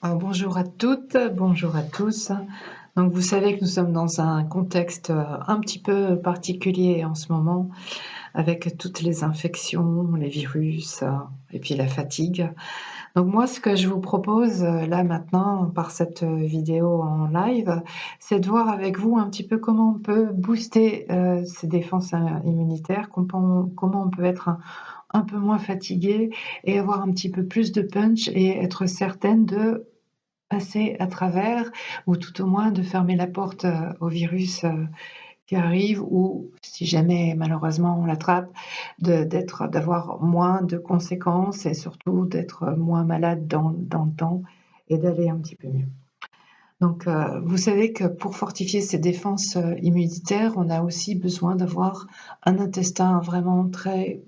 Bonjour à toutes, bonjour à tous. Donc vous savez que nous sommes dans un contexte, un petit peu particulier en ce moment avec toutes les infections, les virus, et puis la fatigue. Donc moi ce que je vous propose, là maintenant par cette, vidéo en live, c'est de voir avec vous un petit peu comment on peut booster, ses défenses, immunitaires, comment on peut être un peu moins fatigué et avoir un petit peu plus de punch et être certaine de passer à travers ou tout au moins de fermer la porte, au virus, qui arrive ou si jamais malheureusement on l'attrape, d'avoir moins de conséquences et surtout d'être moins malade dans le temps et d'aller un petit peu mieux. Donc, vous savez que pour fortifier ses défenses, immunitaires, on a aussi besoin d'avoir un intestin vraiment très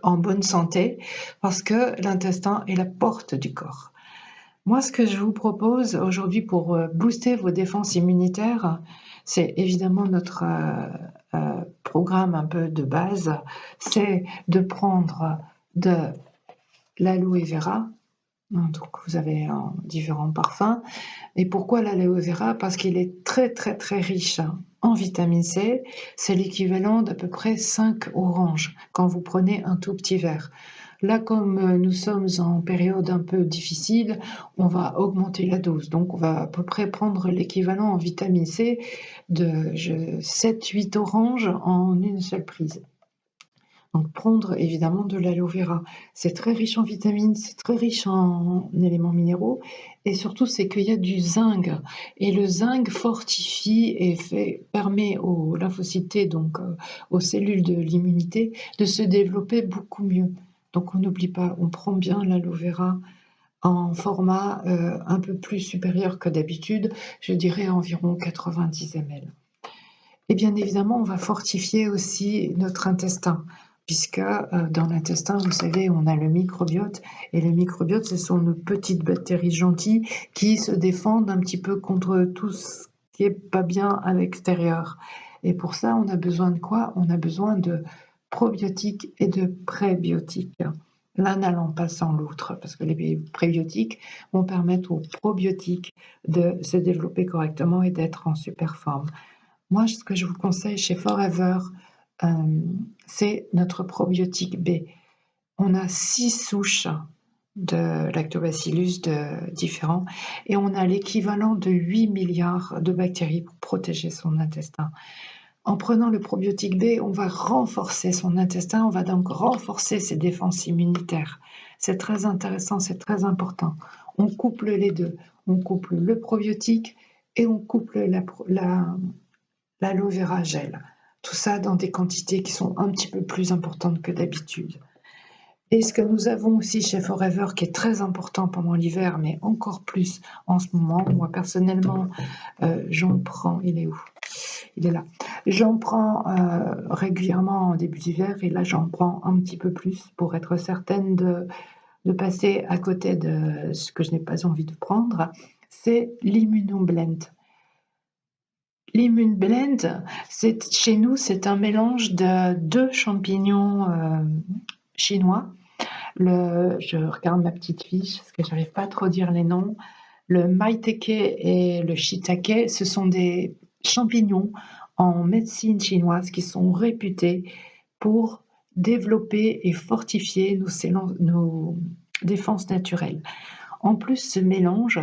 en bonne santé parce que l'intestin est la porte du corps. Moi, ce que je vous propose aujourd'hui pour, booster vos défenses immunitaires, c'est évidemment notre, programme un peu de base, c'est de prendre de l'aloe vera, donc vous avez, différents parfums et pourquoi l'aloe vera? Parce qu'il est très, très, très riche en vitamine C. C'est l'équivalent d'à peu près 5 oranges quand vous prenez un tout petit verre. Là, comme, nous sommes en période un peu difficile, on va augmenter la dose. Donc on va à peu près prendre l'équivalent en vitamine C de 7-8 oranges en une seule prise. Donc prendre évidemment de l'aloe vera. C'est très riche en vitamines, c'est très riche en éléments minéraux et surtout c'est qu'il y a du zinc et le zinc fortifie et permet aux lymphocytes T, donc aux cellules de l'immunité, de se développer beaucoup mieux. Donc on n'oublie pas, on prend bien l'aloe vera en format, un peu plus supérieur que d'habitude, je dirais environ 90 ml. Et bien évidemment, on va fortifier aussi notre intestin, puisque dans l'intestin, vous savez, on a le microbiote, et le microbiote, ce sont nos petites bactéries gentilles qui se défendent un petit peu contre tout ce qui est pas bien à l'extérieur. Et pour ça, on a besoin de quoi? On a besoin de probiotiques et de prébiotiques. L'un n'allant pas sans l'autre, parce que les prébiotiques vont permettre aux probiotiques de se développer correctement et d'être en super forme. Moi, ce que je vous conseille chez Forever, c'est notre probiotique B. On a 6 souches de lactobacillus différents et on a l'équivalent de 8 milliards de bactéries pour protéger son intestin. En prenant le probiotique B, on va renforcer son intestin, on va donc renforcer ses défenses immunitaires. C'est très intéressant, c'est très important. On couple les deux. On couple le probiotique et on couple l'aloe vera gel. Tout ça dans des quantités qui sont un petit peu plus importantes que d'habitude. Et ce que nous avons aussi chez Forever, qui est très important pendant l'hiver, mais encore plus en ce moment, moi personnellement, j'en prends, il est où? Il est là. J'en prends régulièrement en début d'hiver et là j'en prends un petit peu plus pour être certaine de passer à côté de ce que je n'ai pas envie de prendre, c'est l'Immunoblend. L'Immunoblend, chez nous, c'est un mélange de 2 champignons, chinois. Je regarde ma petite fiche parce que j'arrive pas à trop dire les noms. Le maitake et le shiitake, ce sont des champignons en médecine chinoise qui sont réputés pour développer et fortifier nos défenses naturelles. En plus, ce mélange,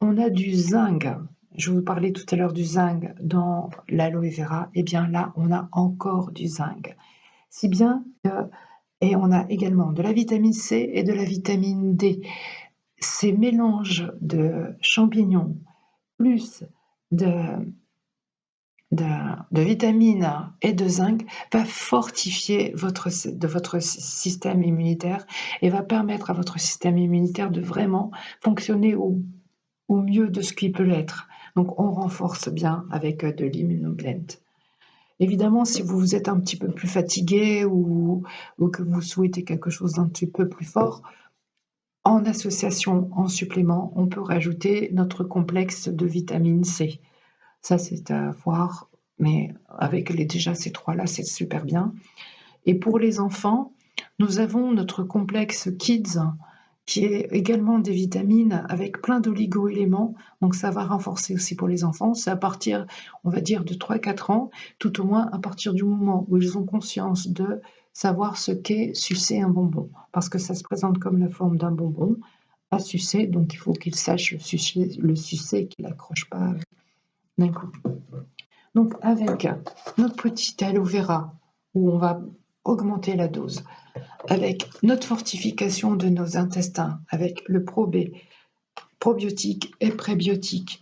on a du zinc. Je vous parlais tout à l'heure du zinc dans l'aloe vera. Eh bien là, on a encore du zinc. Si bien que, et on a également de la vitamine C et de la vitamine D. Ces mélanges de champignons plus de, de vitamines et de zinc va fortifier votre système immunitaire et va permettre à votre système immunitaire de vraiment fonctionner au mieux de ce qu'il peut l'être. Donc on renforce bien avec de l'immunoglent. Évidemment, si vous êtes un petit peu plus fatigué ou que vous souhaitez quelque chose d'un petit peu plus fort, en association, en supplément, on peut rajouter notre complexe de vitamine C. Ça, c'est à voir, mais avec déjà ces trois-là, c'est super bien. Et pour les enfants, nous avons notre complexe Kids qui est également des vitamines avec plein d'oligo-éléments, donc ça va renforcer aussi pour les enfants. C'est à partir, on va dire, de 3-4 ans, tout au moins à partir du moment où ils ont conscience de savoir ce qu'est sucer un bonbon, parce que ça se présente comme la forme d'un bonbon à sucer, donc il faut qu'ils sachent le sucer, qu'ils n'accrochent pas d'un coup. Donc avec notre petit aloe vera, où on va augmenter la dose, avec notre fortification de nos intestins, avec le probiotique et prébiotique,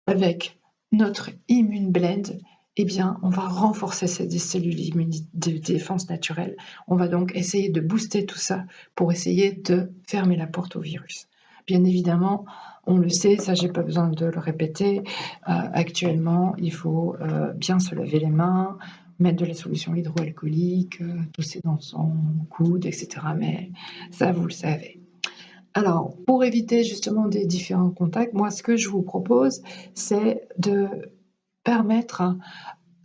avec notre Immune Blend, eh bien, on va renforcer ces cellules de défense naturelle. On va donc essayer de booster tout ça pour essayer de fermer la porte au virus. Bien évidemment, on le sait, ça j'ai pas besoin de le répéter, actuellement, il faut bien se laver les mains, mettre de la solution hydroalcoolique, tousser dans son coude, etc. Mais ça, vous le savez. Alors, pour éviter justement des différents contacts, moi, ce que je vous propose, c'est de permettre.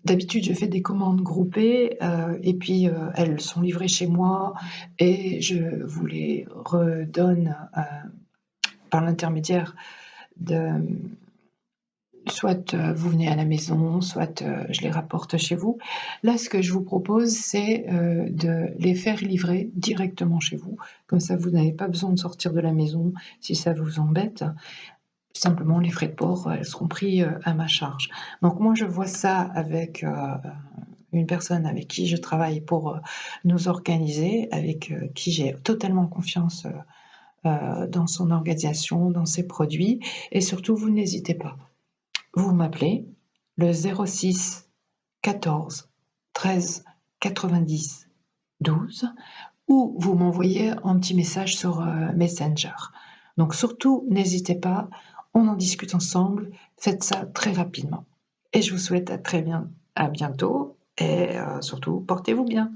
D'habitude, je fais des commandes groupées, et puis, elles sont livrées chez moi et je vous les redonne, par l'intermédiaire de soit, vous venez à la maison, soit, je les rapporte chez vous. Là, ce que je vous propose, c'est, de les faire livrer directement chez vous. Comme ça, vous n'avez pas besoin de sortir de la maison si ça vous embête. Simplement, les frais de port, seront pris, à ma charge. Donc moi, je vois ça avec, une personne avec qui je travaille pour, nous organiser, avec, qui j'ai totalement confiance, dans son organisation, dans ses produits et surtout, vous n'hésitez pas. Vous m'appelez le 06 14 13 90 12 ou vous m'envoyez un petit message sur, Messenger. Donc surtout, n'hésitez pas, on en discute ensemble, faites ça très rapidement et je vous souhaite à bientôt et surtout portez-vous bien.